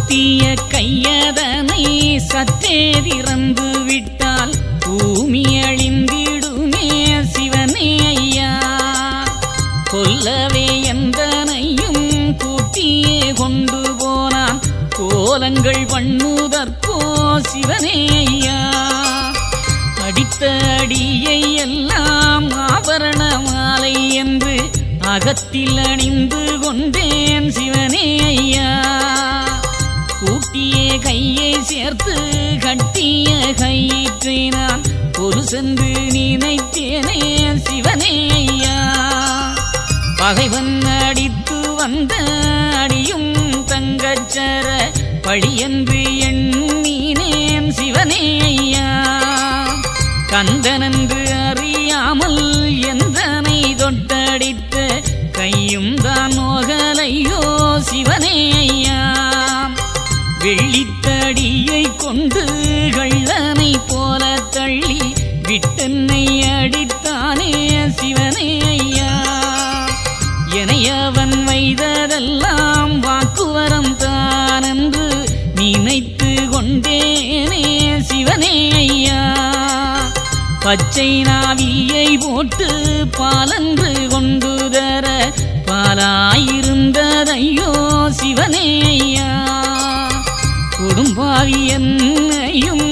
கூட்டிய கையதனை சற்றே திறந்து விட்டால் பூமி அழிந்திடுமே சிவனே ஐயா. கொல்லவே எந்தனையும் கூட்டியே கொண்டு போனான் கோலங்கள் பண்ணுதற்கோ சிவனே ஐயா. அடித்த அடியை எல்லாம் ஆபரண மாலை என்று அகத்தில் அணிந்து கொண்டேன் சிவனே ஐயா. கூட்டிய கையை சேர்த்து கட்டிய கயிற்றை நான் ஒரு சென்று நினைத்தேனே சிவனே ஐயா. பகைவன் அடித்து வந்த அடியும் தங்கச்சர பழியென்று எண்ணினேன் சிவனே ஐயா. கந்தனென்று அறியாமல் எந்தனை தொட்டடித்த கையும் தான் நோகலையோ சிவனே ஐயா. வெள்ளித்தடியை கொண்டு கள்ளனை போல தள்ளி விட்டென்னை அடித்தானே சிவனே ஐயா. எனையவன் வைததெல்லாம் வாக்குவரம் தானென்று நினைத்து கொண்டேனே சிவனே ஐயா. பச்சை நாவியை போட்டு பாலன்று கொண்டு தர பாலாயிருந்ததையோ சிவனே ஐயா. கொடும்பாவி என்னையும்